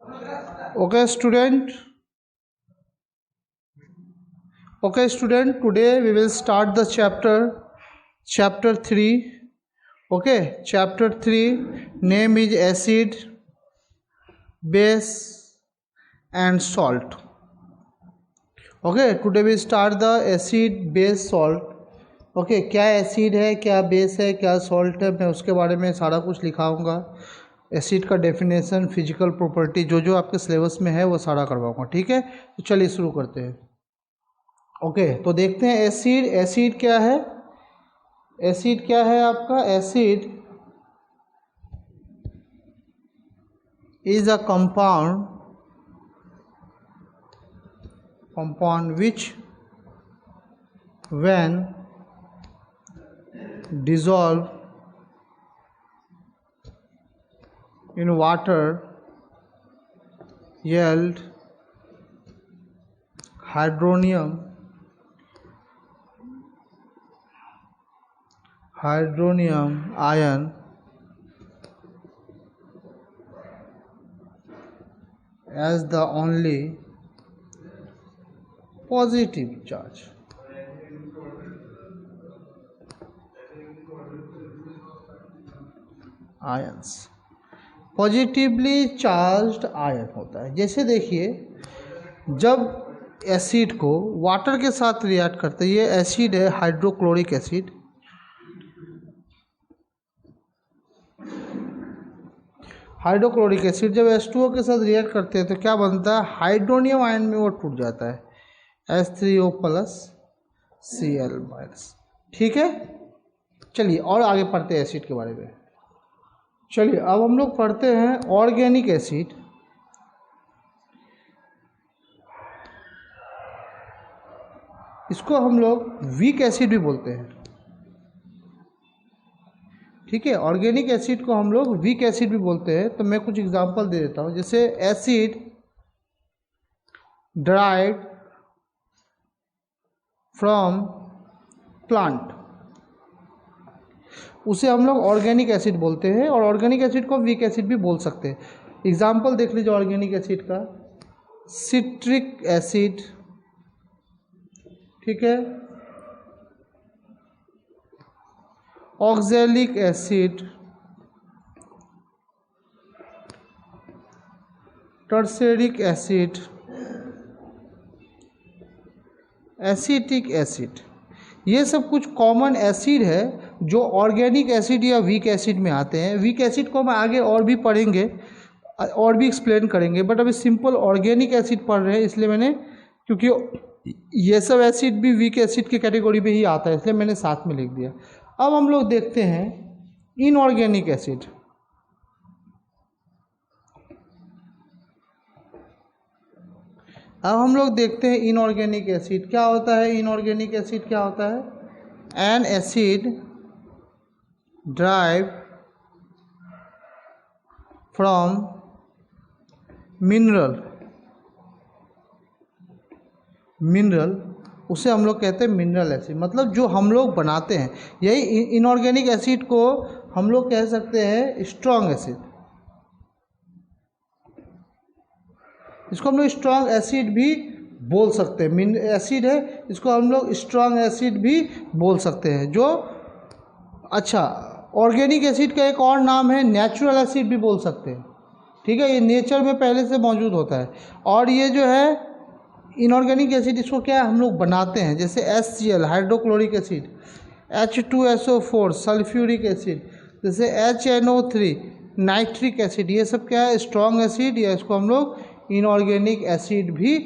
Okay, student. Okay, student. Today we will start the chapter 3. Okay, chapter 3. Name is acid, base, and salt. Okay, today we start the acid, base, salt. Okay क्या acid है, क्या base है, क्या salt है, मैं उसके बारे में सारा कुछ लिखाऊंगा। एसिड का डेफिनेशन, फिजिकल प्रॉपर्टी, जो जो आपके सिलेबस में है वो सारा करवाऊंगा। ठीक है, तो चलिए शुरू करते हैं। ओके, तो देखते हैं एसिड। एसिड क्या है? एसिड क्या है आपका? Acid is a compound which when dissolve in water yield hydronium ion as the only positive charge. Ions positively charged ion होता है। जैसे देखिए, जब एसिड को वाटर के साथ रिएक्ट करते हैं, ये एसिड है हाइड्रोक्लोरिक एसिड। हाइड्रोक्लोरिक एसिड जब H2O के साथ रिएक्ट करते हैं तो क्या बनता है? हाइड्रोनियम आयन में वो टूट जाता है, H3O प्लस Cl-। ठीक है, चलिए और आगे पढ़ते हैं एसिड के बारे में। चलिए अब हम लोग पढ़ते हैं ऑर्गेनिक एसिड। इसको हम लोग वीक एसिड भी बोलते हैं। ठीक है, ऑर्गेनिक एसिड को हम लोग वीक एसिड भी बोलते हैं। तो मैं कुछ एग्जांपल दे देता हूँ। जैसे एसिड ड्राइड फ्रॉम प्लांट, उसे हम लोग ऑर्गेनिक एसिड बोलते हैं, और ऑर्गेनिक एसिड को वीक एसिड भी बोल सकते हैं। एग्जांपल देख लीजिए ऑर्गेनिक एसिड का। सिट्रिक एसिड, ठीक है, oxalic acid, tartaric acid, acetic acid, ये सब कुछ कॉमन एसिड है जो ऑर्गेनिक एसिड या वीक एसिड में आते हैं। वीक एसिड को हम आगे और भी पढ़ेंगे और भी एक्सप्लेन करेंगे, बट अभी सिंपल ऑर्गेनिक एसिड पढ़ रहे हैं इसलिए मैंने, क्योंकि ये सब एसिड भी वीक एसिड की कैटेगरी में ही आता है, इसलिए मैंने साथ में लिख दिया। अब हम लोग देखते हैं इनऑर्गेनिक एसिड। अब हम लोग देखते हैं इनऑर्गेनिक एसिड क्या होता है। इनऑर्गेनिक एसिड क्या होता है? N acid drive from mineral, उसे हम लोग कहते हैं मिनरल एसिड। मतलब जो हम लोग बनाते हैं, यही इनऑर्गेनिक एसिड को हम लोग कह सकते हैं स्ट्रॉन्ग एसिड। इसको हम लोग स्ट्रॉन्ग एसिड भी बोल सकते हैं। एसिड है, इसको हम लोग स्ट्रॉन्ग एसिड भी बोल सकते हैं। जो अच्छा, ऑर्गेनिक एसिड का एक और नाम है नेचुरल एसिड भी बोल सकते हैं। ठीक है, ये नेचर में पहले से मौजूद होता है। और ये जो है इनऑर्गेनिक एसिड, इसको क्या हम लोग बनाते हैं, जैसे HCl hydrochloric acid, H2SO4 sulphuric acid, जैसे HNO3 नाइट्रिक एसिड, ये सब क्या है? स्ट्रॉन्ग एसिड, या इसको हम लोग इनऑर्गेनिक एसिड भी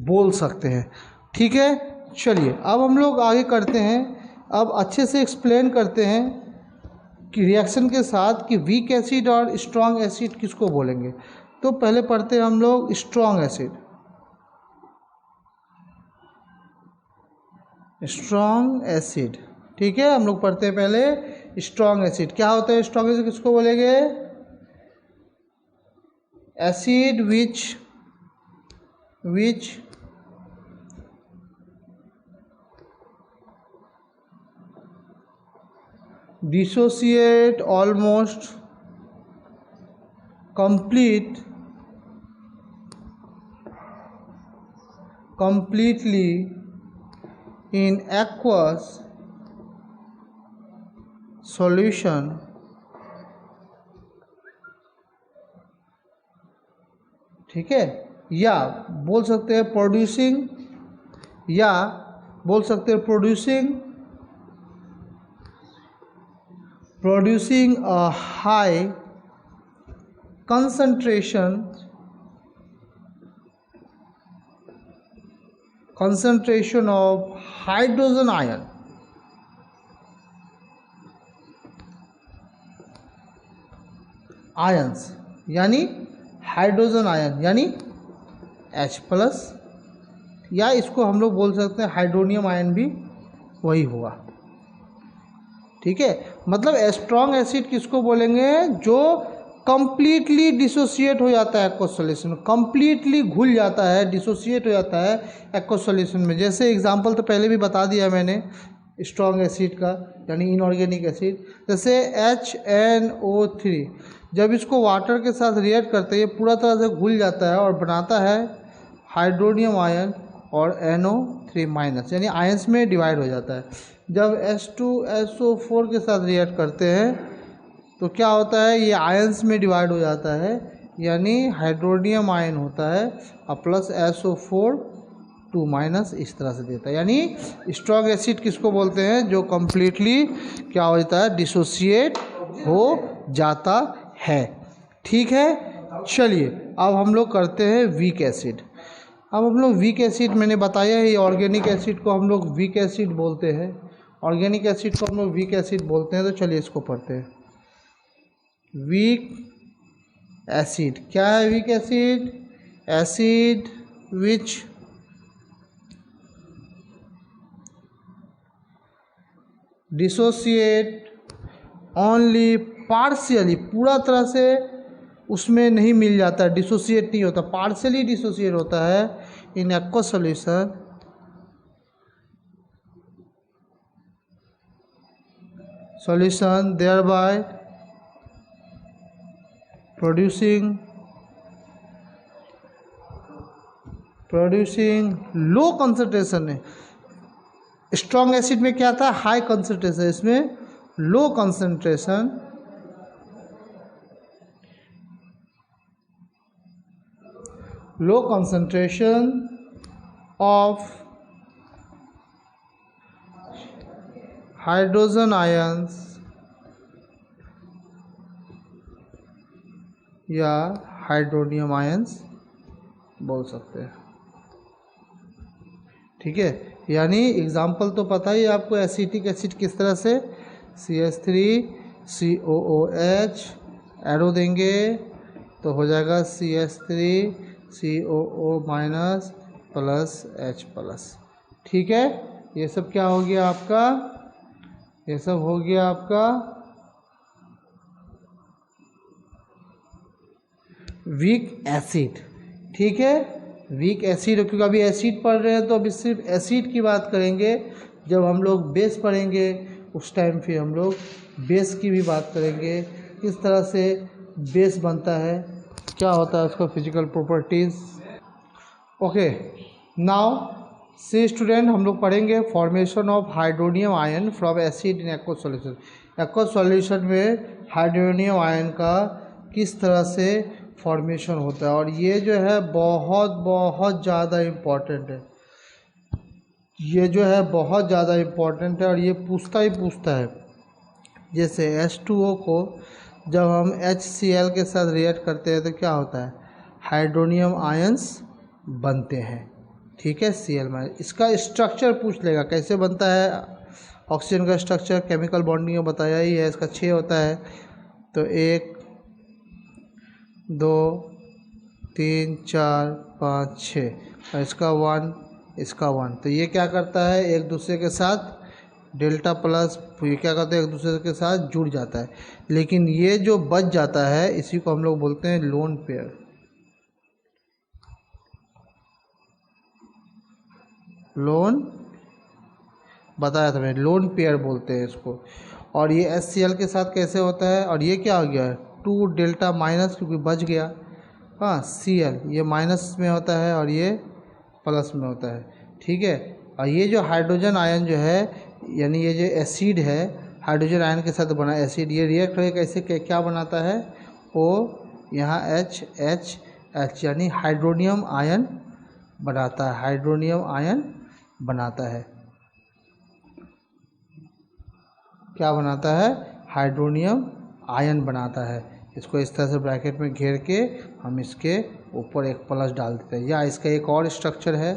बोल सकते हैं। ठीक है, चलिए अब हम लोग आगे करते हैं। अब अच्छे से एक्सप्लेन करते हैं कि रिएक्शन के साथ कि वीक एसिड और स्ट्रॉन्ग एसिड किसको बोलेंगे। तो पहले पढ़ते हैं हम लोग स्ट्रॉन्ग एसिड। स्ट्रॉन्ग एसिड, ठीक है, हम लोग पढ़ते हैं पहले स्ट्रॉन्ग एसिड क्या होता है। स्ट्रॉन्ग एसिड किसको बोलेंगे? Acid which dissociate almost complete completely in aqueous solution ठीक है, या बोल सकते हैं प्रोड्यूसिंग, या बोल सकते हैं producing a high concentration of hydrogen ion, ions यानी हाइड्रोजन आयन यानी H+, या इसको हम लोग बोल सकते हैं हाइड्रोनियम आयन भी वही हुआ। ठीक है, मतलब स्ट्रॉन्ग एसिड किसको बोलेंगे, जो कंप्लीटली डिसोसिएट हो जाता है एक्वस सॉल्यूशन में, कंप्लीटली घुल जाता है, डिसोसिएट हो जाता है एक्वस सॉल्यूशन में। जैसे एग्जांपल तो पहले भी बता दिया मैंने स्ट्रॉन्ग एसिड का, यानी इनऑर्गेनिक एसिड, जैसे HNO3 जब इसको वाटर के साथ रिएक्ट करते हैं ये पूरा तरह से घुल जाता है और बनाता है हाइड्रोनियम आयन और NO3-, यानी आयंस में डिवाइड हो जाता है। जब H2SO4 के साथ रिएक्ट करते हैं तो क्या होता है, ये आयंस में डिवाइड हो जाता है, यानी हाइड्रोनियम आयन होता है और प्लस SO4 2- इस तरह से देता है। यानी स्ट्रॉन्ग एसिड किसको बोलते हैं, जो कम्प्लीटली क्या हो जाता है, डिसोसिएट हो जाता है। ठीक है, चलिए अब हम लोग करते हैं वीक एसिड। अब हम लोग वीक एसिड, मैंने बताया है ऑर्गेनिक एसिड को हम लोग वीक एसिड बोलते हैं, ऑर्गेनिक एसिड को हम लोग वीक एसिड बोलते हैं। तो चलिए इसको पढ़ते हैं। वीक एसिड क्या है, weak acid, acid which dissociate only partially, पूरा तरह से उसमें नहीं मिल जाता है, डिसोसिएट नहीं होता, पार्शियली डिसोसिएट होता है in aqueous solution thereby producing low concentration है। स्ट्रॉन्ग एसिड में क्या था, हाई कंसंट्रेशन, इसमें low concentration of hydrogen ions या हाइड्रोनियम आयंस बोल सकते हैं। ठीक है, यानी एग्जाम्पल तो पता ही आपको, एसिटिक एसिड किस तरह से, CH3COOH एरो देंगे तो हो जाएगा CH3COO- प्लस H+। ठीक है, ये सब क्या हो गया आपका, ये सब हो गया आपका वीक एसिड। ठीक है, वीक एसिड, क्योंकि अभी एसिड पढ़ रहे हैं तो अभी सिर्फ एसिड की बात करेंगे। जब हम लोग बेस पढ़ेंगे उस टाइम फिर हम लोग बेस की भी बात करेंगे, किस तरह से बेस बनता है, क्या होता है उसका physical properties. Okay, now see student, हम लोग पढ़ेंगे formation of hydronium ion from acid in aqueous solution. Aqueous solution में हाइड्रोनियम आयन का किस तरह से फॉर्मेशन होता है, और ये जो है बहुत बहुत ज़्यादा इम्पॉर्टेंट है, ये जो है बहुत ज़्यादा इम्पॉर्टेंट है और ये पूछता ही पूछता है। जैसे H2O को जब हम HCl के साथ रिएक्ट करते हैं तो क्या होता है, हाइड्रोनियम आयंस बनते हैं। ठीक है, Cl-, इसका स्ट्रक्चर पूछ लेगा कैसे बनता है, ऑक्सीजन का स्ट्रक्चर केमिकल बॉन्डिंग में बताया ही है, इसका 6 होता है। तो 1 2 3 4 5 6 और इसका 1, इसका 1। तो ये क्या करता है, एक दूसरे के साथ डेल्टा प्लस, ये क्या करता है, एक दूसरे के साथ जुड़ जाता है। लेकिन ये जो बच जाता है इसी को हम लोग बोलते हैं लोन पेयर। लोन बताया था मैंने, लोन पेयर बोलते हैं इसको। और ये HCl के साथ कैसे होता है, और ये क्या हो गया है 2 डेल्टा माइनस, क्योंकि बच गया। हाँ, Cl ये माइनस में होता है और ये प्लस में होता है, ठीक है। और ये जो हाइड्रोजन आयन जो है, यानी ये जो एसिड है हाइड्रोजन आयन के साथ बना एसिड, ये रिएक्ट करके कैसे क्या बनाता है, ओ यहाँ H यानी हाइड्रोनियम आयन बनाता है, हाइड्रोनियम आयन बनाता है। क्या बनाता है, हाइड्रोनियम आयन बनाता है। इसको इस तरह से ब्रैकेट में घेर के हम इसके ऊपर एक प्लस डाल देते हैं। या इसका एक और स्ट्रक्चर है,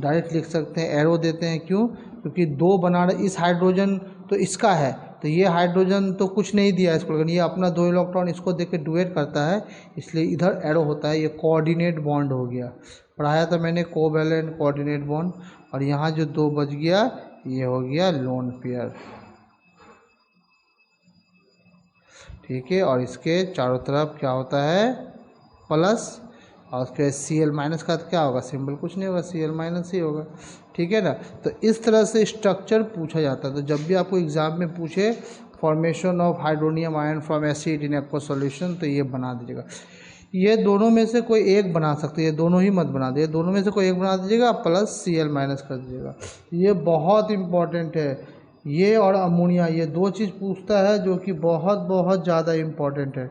डायरेक्ट लिख सकते हैं, एरो देते हैं। क्यों, क्योंकि दो बना रहे, इस हाइड्रोजन तो इसका है, तो ये हाइड्रोजन तो कुछ नहीं दिया इसको, लेकिन ये अपना 2 इलेक्ट्रॉन इसको दे के डुएट करता है, इसलिए इधर एरो होता है। ये कोऑर्डिनेट बॉन्ड हो गया, पढ़ाया था मैंने कोवैलेंट कोऑर्डिनेट बॉन्ड। और यहाँ जो 2 बच गया ये हो गया लोन पेयर, ठीक है। और इसके चारों तरफ क्या होता है, प्लस, और उसके Cl माइनस का क्या होगा, सिंबल कुछ नहीं होगा, Cl माइनस ही होगा, ठीक है ना। तो इस तरह से स्ट्रक्चर पूछा जाता है। तो जब भी आपको एग्जाम में पूछे formation of hydronium ion from acid in aqua solution, तो ये बना दीजिएगा। ये दोनों में से कोई एक बना सकते हैं, ये दोनों ही मत बना दीजिए, दोनों में से कोई एक बना दीजिएगा, प्लस Cl माइनस कर दीजिएगा। ये बहुत इंपॉर्टेंट है, ये और अमोनिया, ये 2 चीज़ पूछता है जो कि बहुत बहुत ज़्यादा इम्पॉर्टेंट है,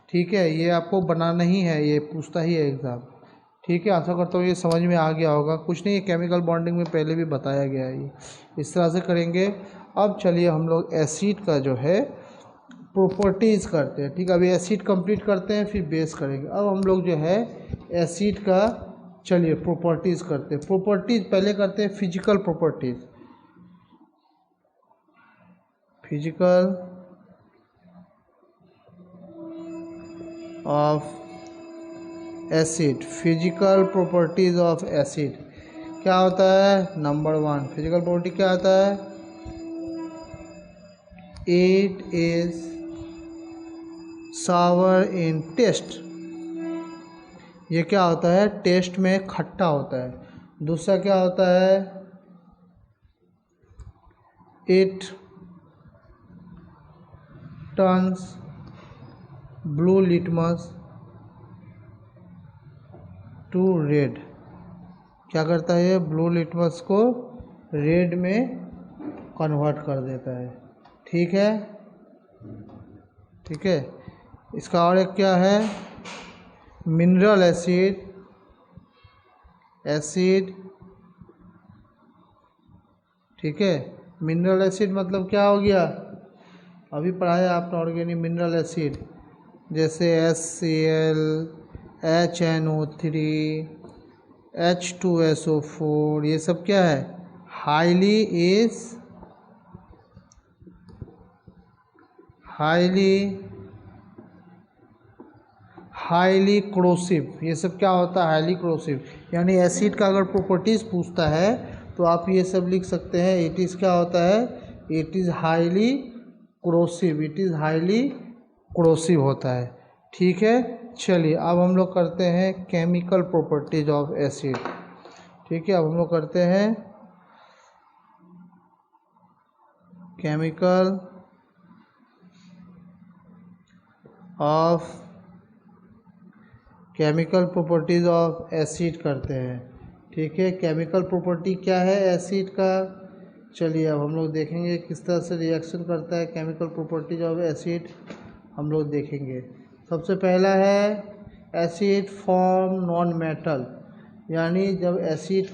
ठीक है। ये आपको बनाना ही है, ये पूछता ही है एग्ज़ाम, ठीक है। आशा करता हूँ ये समझ में आ गया होगा। कुछ नहीं, ये केमिकल बॉन्डिंग में पहले भी बताया गया है, ये इस तरह से करेंगे। अब चलिए हम लोग एसिड का जो है प्रॉपर्टीज़ करते हैं, ठीक है। अभी एसिड कंप्लीट करते हैं, फिर बेस करेंगे। अब हम लोग जो है एसिड का चलिए प्रॉपर्टीज़ करते हैं। प्रॉपर्टीज़ पहले करते हैं physical properties, physical of acid, physical properties of acid क्या होता है। नंबर 1 फिजिकल प्रॉपर्टी क्या आता है, it is sour in taste. ये क्या होता है, टेस्ट में खट्टा होता है। दूसरा क्या होता है, it turns blue litmus to red. क्या करता है, ये ब्लू लिटमस को रेड में कन्वर्ट कर देता है, ठीक है, ठीक है। इसका और एक क्या है, मिनरल एसिड, एसिड, ठीक है। मिनरल एसिड मतलब क्या हो गया, अभी पढ़ाया आपने ऑर्गेनिक मिनरल एसिड, जैसे HCl, HNO3, H2SO4, ये सब क्या है, हाईली क्रोसिव। ये सब क्या होता है, हाईली क्रोसिव। यानी एसिड का अगर प्रॉपर्टीज़ पूछता है तो आप ये सब लिख सकते हैं। इट इज़ क्या होता है, it is highly corrosive, it is highly corrosive होता है, ठीक है। चलिए अब हम लोग करते हैं केमिकल प्रॉपर्टीज ऑफ एसिड, ठीक है। अब हम लोग करते हैं केमिकल प्रॉपर्टीज ऑफ एसिड करते हैं, ठीक है। केमिकल प्रॉपर्टी क्या है एसिड का, चलिए अब हम लोग देखेंगे किस तरह से रिएक्शन करता है केमिकल प्रॉपर्टीज ऑफ एसिड, हम लोग देखेंगे। सबसे पहला है एसिड फॉर्म नॉन मेटल, यानी जब एसिड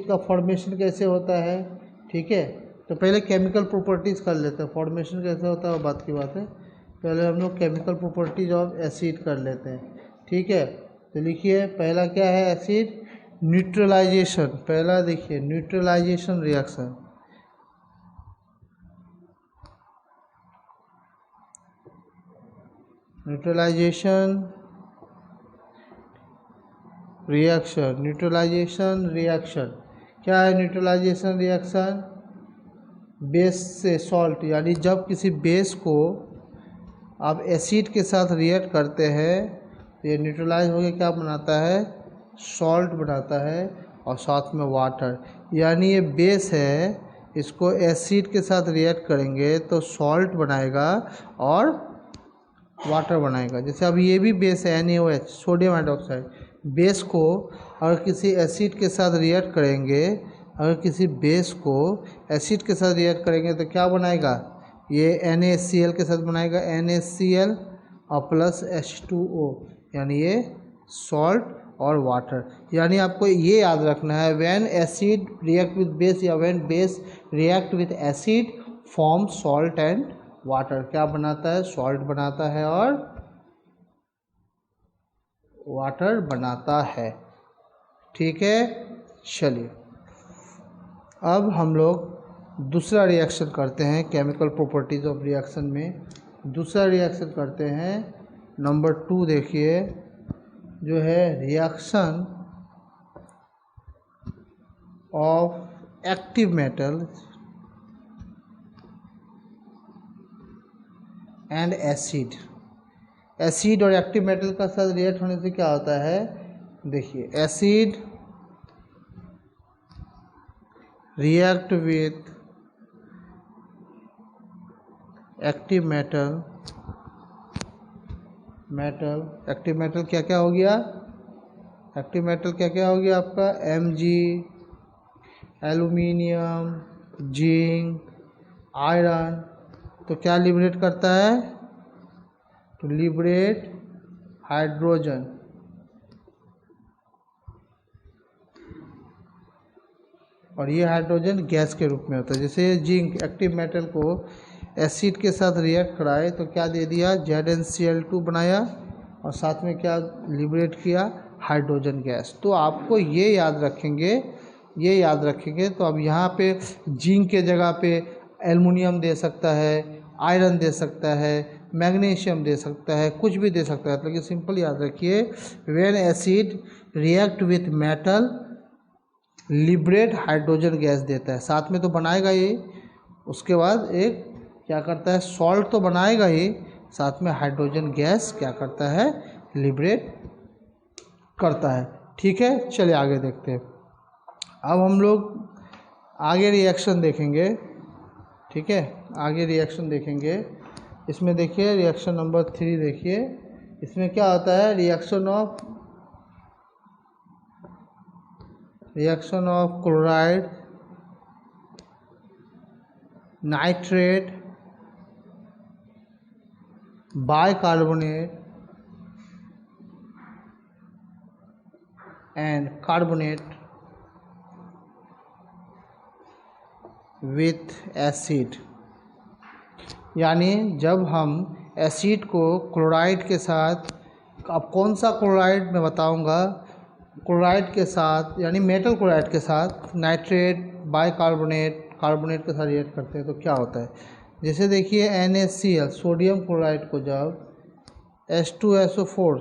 का फॉर्मेशन कैसे होता है, ठीक है। तो पहले केमिकल प्रॉपर्टीज़ कर लेते हैं, फॉर्मेशन कैसे होता है वो बात की बात है। पहले हम लोग केमिकल प्रॉपर्टीज ऑफ एसिड कर लेते हैं, ठीक है। तो लिखिए पहला क्या है एसिड न्यूट्रलाइजेशन, पहला देखिए न्यूट्रलाइजेशन रिएक्शन, न्यूट्रलाइजेशन रिएक्शन क्या है न्यूट्रलाइजेशन रिएक्शन, बेस से सॉल्ट, यानी जब किसी बेस को आप एसिड के साथ रिएक्ट करते हैं तो ये न्यूट्रलाइज होकर क्या बनाता है, सॉल्ट बनाता है और साथ में वाटर। यानी ये बेस है, इसको एसिड के साथ रिएक्ट करेंगे तो सॉल्ट बनाएगा और वाटर बनाएगा। जैसे अब ये भी बेस है NaOH, सोडियम हाइड्रोक्साइड, बेस को अगर किसी एसिड के साथ रिएक्ट करेंगे, अगर किसी बेस को एसिड के साथ रिएक्ट करेंगे तो क्या बनाएगा, ये NaCl के साथ बनाएगा, NaCl और प्लस H2O, यानी ये सॉल्ट और वाटर। यानी आपको ये याद रखना है, when acid react with base या when base react with acid form salt and water. क्या बनाता है, सॉल्ट बनाता है और वाटर बनाता है। ठीक है, चलिए अब हम लोग दूसरा रिएक्शन करते हैं। केमिकल प्रॉपर्टीज ऑफ रिएक्शन में दूसरा रिएक्शन करते हैं, नंबर 2 देखिए, जो है reaction of active metal and acid. Acid और एक्टिव मेटल का साथ रिएक्ट होने से क्या होता है, देखिए acid react with active metal, active metal क्या क्या हो गया, एक्टिव मेटल क्या क्या हो गया आपका, Mg, एल्यूमिनियम, जिंक, आयरन। तो क्या लिबरेट करता है, तो लिबरेट हाइड्रोजन। और ये हाइड्रोजन गैस के रूप में होता है। जैसे जिंक एक्टिव मेटल को एसिड के साथ रिएक्ट कराए तो क्या दे दिया, ZnCl2 बनाया और साथ में क्या लिबरेट किया, हाइड्रोजन गैस। तो आपको ये याद रखेंगे। तो अब यहाँ पे जिंक के जगह पे एल्युमिनियम दे सकता है, आयरन दे सकता है, मैग्नीशियम दे सकता है, कुछ भी दे सकता है। लेकिन सिंपल याद रखिए, when acid react with metal liberate hydrogen gas देता है, साथ में तो बनाएगा ही, उसके बाद एक क्या करता है, सॉल्ट तो बनाएगा ही, साथ में हाइड्रोजन गैस क्या करता है, लिबरेट करता है। ठीक है, चलिए आगे देखते हैं। अब हम लोग आगे रिएक्शन देखेंगे। ठीक है, आगे रिएक्शन देखेंगे। इसमें देखिए रिएक्शन नंबर 3 देखिए, इसमें क्या होता है, reaction of chloride, nitrate, bicarbonate and carbonate with acid. यानी जब हम एसिड को क्लोराइड के साथ, अब कौन सा क्लोराइड मैं बताऊंगा, क्लोराइड के साथ यानी मेटल क्लोराइड के साथ नाइट्रेट, बाइकार्बोनेट, कार्बोनेट के साथ रिएक्ट करते हैं तो क्या होता है। जैसे देखिए NaCl सोडियम क्लोराइड को जब H2SO4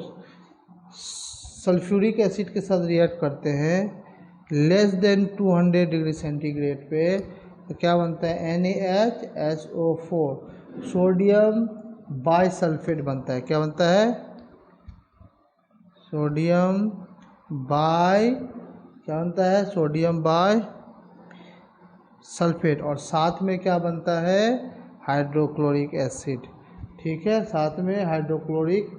सल्फ्यूरिक एसिड के साथ रिएक्ट करते हैं लेस देन 200 डिग्री सेंटीग्रेड पे, तो क्या बनता है, NaHSO4 सोडियम बाइसल्फेट बनता है। क्या बनता है, सोडियम बाई सल्फेट। और साथ में क्या बनता है, हाइड्रोक्लोरिक एसिड। ठीक है, साथ में हाइड्रोक्लोरिक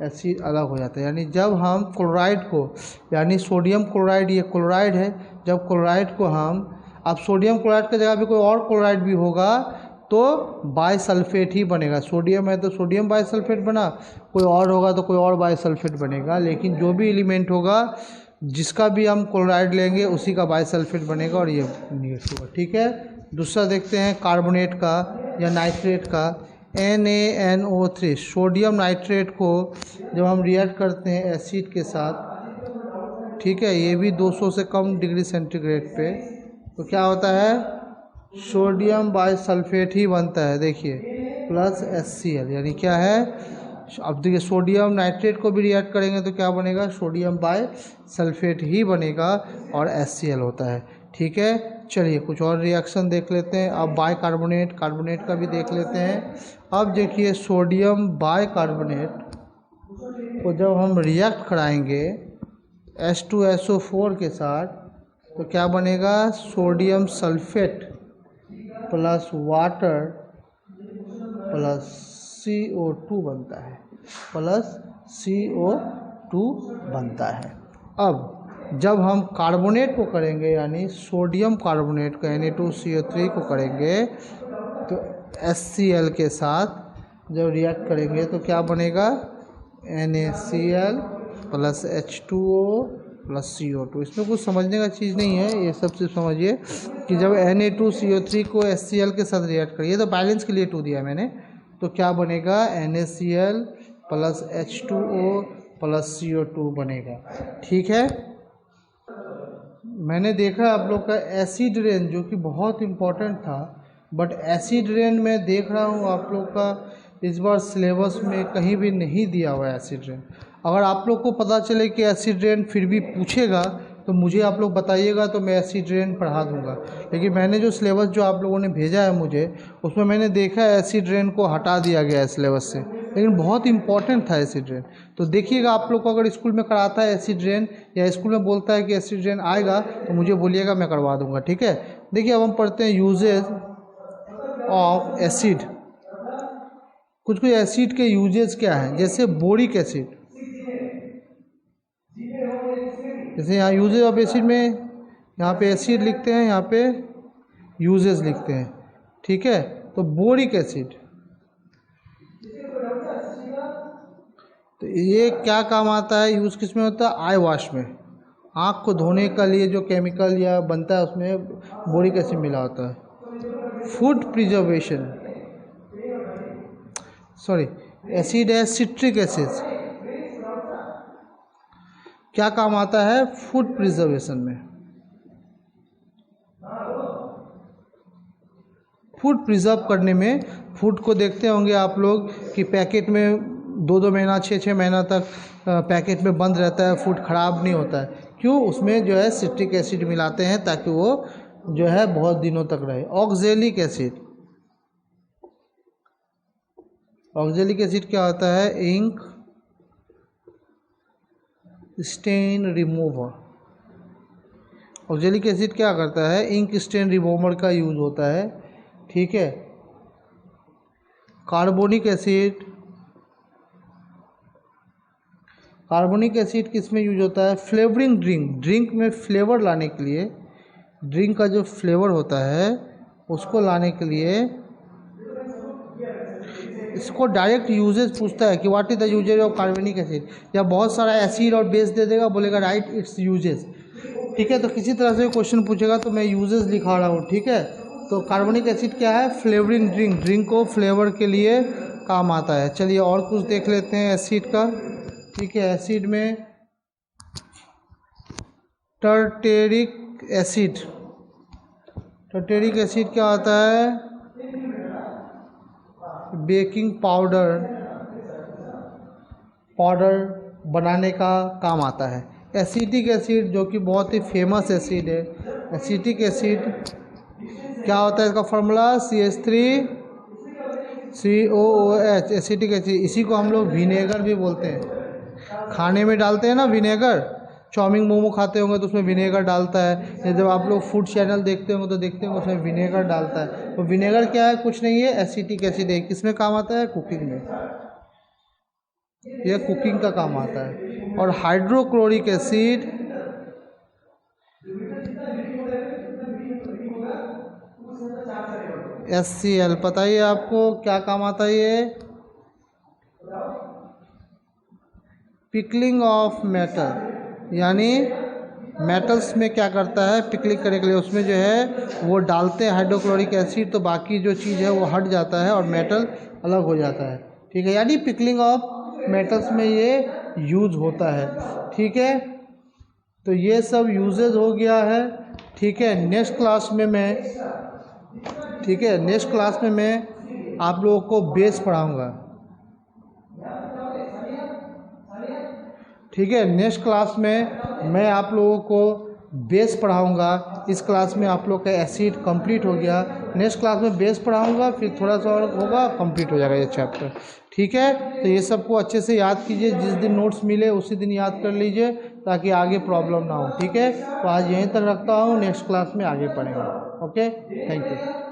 एसिड अलग हो जाता है। यानी जब हम क्लोराइड को, यानी सोडियम क्लोराइड, ये क्लोराइड है, जब क्लोराइड को हम, अब सोडियम क्लोराइड की जगह पे कोई और क्लोराइड भी होगा तो बाइसल्फेट ही बनेगा। सोडियम है तो सोडियम बाइसल्फेट बना, कोई और होगा तो कोई और बाइसल्फेट बनेगा। लेकिन जो भी एलिमेंट होगा, जिसका भी हम क्लोराइड लेंगे उसी का बाइसल्फेट बनेगा और ये निगेटिव होगा। ठीक है, दूसरा देखते हैं कार्बोनेट का या नाइट्रेट का, NaNO3 सोडियम नाइट्रेट को जब हम रिएक्ट करते हैं एसिड के साथ, ठीक है, ये भी 200 से कम डिग्री सेंटीग्रेड पे, तो क्या होता है, सोडियम बाइसल्फेट ही बनता है। देखिए प्लस HCl, यानी क्या है, अब देखिए सोडियम नाइट्रेट को भी रिएक्ट करेंगे तो क्या बनेगा, सोडियम बाइसल्फेट ही बनेगा और HCl होता है। ठीक है, चलिए कुछ और रिएक्शन देख लेते हैं। अब बाइकार्बोनेट, कार्बोनेट का भी देख लेते हैं। अब देखिए सोडियम बाइकार्बोनेट को जब हम रिएक्ट कराएंगे H2SO4 के साथ तो क्या बनेगा, sodium sulphate plus water plus CO2 बनता है, प्लस CO2 बनता है। अब जब हम कार्बोनेट को करेंगे यानी सोडियम कार्बोनेट को Na2CO3 को करेंगे तो HCl के साथ जब रिएक्ट करेंगे तो क्या बनेगा NaCl plus H2O plus CO2। इसमें कुछ समझने का चीज़ नहीं है, ये सब सिर्फ समझिए कि जब Na2CO3 को HCl के साथ रिएक्ट करिए तो बैलेंस के लिए 2 दिया मैंने, तो क्या बनेगा NaCl plus H2O plus CO2 बनेगा। ठीक है, मैंने देखा आप लोग का एसिड रेन जो कि बहुत इम्पोर्टेंट था, बट एसिड रेन में देख रहा हूँ आप लोग का इस बार सिलेबस में कहीं भी नहीं दिया हुआ है एसिड रेन। अगर आप लोग को पता चले कि एसिड रेन फिर भी पूछेगा तो मुझे आप लोग बताइएगा, तो मैं एसिड रेन पढ़ा दूंगा। लेकिन मैंने जो सिलेबस जो आप लोगों ने भेजा है मुझे, उसमें मैंने देखा एसिड रेन को हटा दिया गया है सिलेबस से, लेकिन बहुत इंपॉर्टेंट था एसिड रेन। तो देखिएगा आप लोग को अगर स्कूल में कराता है एसिड रेन या स्कूल में बोलता है कि एसिड रेन आएगा तो मुझे बोलिएगा, मैं करवा दूंगा। ठीक है, देखिए अब हम पढ़ते हैं यूजेज ऑफ एसिड। कुछ कुछ एसिड के यूजेज क्या हैं, जैसे बोरिक एसिड, जैसे यहाँ यूजेज ऑफ एसिड में यहाँ पे एसिड लिखते हैं, यहाँ पे यूजेज लिखते हैं। ठीक है, तो बोरिक एसिड तो ये क्या काम आता है, यूज़ किस में होता है, आई वॉश में, आँख को धोने का लिए जो केमिकल या बनता है उसमें बोरिक एसिड मिला होता है। फूड प्रिजर्वेशन, सॉरी एसिड है सिट्रिक एसिड, क्या काम आता है, फूड प्रिजर्वेशन में। फूड प्रिजर्व करने में, फूड को देखते होंगे आप लोग कि पैकेट में 2-2 महीना 6-6 महीना तक पैकेट में बंद रहता है, फूड ख़राब नहीं होता है। क्यों, उसमें जो है सिट्रिक एसिड मिलाते हैं ताकि वो जो है बहुत दिनों तक रहे। ऑक्जेलिक एसिड, ऑक्जेलिक एसिड क्या होता है, ink stain remover. Oxalic acid क्या करता है, इंक स्टेन रिमूवर का यूज़ होता है। ठीक है, कार्बोनिक एसिड, कार्बोनिक एसिड किस में यूज होता है, फ्लेवरिंग ड्रिंक, ड्रिंक में फ्लेवर लाने के लिए, ड्रिंक का जो फ्लेवर होता है उसको लाने के लिए। इसको डायरेक्ट यूजेज पूछता है कि what is the usages of carbonic acid, या बहुत सारा एसिड और बेस दे देगा, बोलेगा राइट इट्स यूजेज। ठीक है, तो किसी तरह से क्वेश्चन पूछेगा तो मैं यूजेज लिखा रहा हूँ। ठीक है, तो कार्बोनिक एसिड क्या है, फ्लेवरिंग ड्रिंक, ड्रिंक को फ्लेवर के लिए काम आता है। चलिए और कुछ देख लेते हैं एसिड का। ठीक है, एसिड में टर्टेरिक एसिड, टर्टेरिक एसिड क्या होता है, बेकिंग पाउडर, पाउडर बनाने का काम आता है। एसिटिक एसिड जो कि बहुत ही फेमस एसिड है, एसिटिक एसिड क्या होता है, इसका फॉर्मूला CH3COOH, एसिटिक एसिड। इसी को हम लोग विनेगर भी बोलते हैं, खाने में डालते हैं ना विनेगर, चाउमीन मोमो खाते होंगे तो उसमें विनेगर डालता है, या जब आप लोग फूड चैनल देखते होंगे तो देखते होंगे उसमें विनेगर डालता है। तो विनेगर क्या है, कुछ नहीं है, एसिटिक एसिड है। किसमें काम आता है, कुकिंग में, यह कुकिंग का काम आता है। और हाइड्रोक्लोरिक एसिड, HCl, पता ही है आपको क्या काम आता है ये, पिकलिंग ऑफ मेटल, यानी मेटल्स में क्या करता है, पिकलिंग करने के लिए उसमें जो है वो डालते हैं हाइड्रोक्लोरिक एसिड, तो बाकी जो चीज़ है वो हट जाता है और मेटल अलग हो जाता है। ठीक है, यानी पिकलिंग ऑफ मेटल्स में ये यूज होता है। ठीक है, तो ये सब यूजेज हो गया है। ठीक है, नेक्स्ट क्लास में मैं, ठीक है, नेक्स्ट क्लास में मैं आप लोगों को बेस पढ़ाऊँगा। ठीक है, नेक्स्ट क्लास में मैं आप लोगों को बेस पढ़ाऊंगा। इस क्लास में आप लोग का एसिड कंप्लीट हो गया, नेक्स्ट क्लास में बेस पढ़ाऊंगा, फिर थोड़ा सा और होगा, कंप्लीट हो जाएगा ये चैप्टर। ठीक है, तो ये सबको अच्छे से याद कीजिए, जिस दिन नोट्स मिले उसी दिन याद कर लीजिए ताकि आगे प्रॉब्लम ना हो। ठीक है, तो आज यहीं तक रखता हूँ, नेक्स्ट क्लास में आगे पढ़ेंगे। Okay, thank you.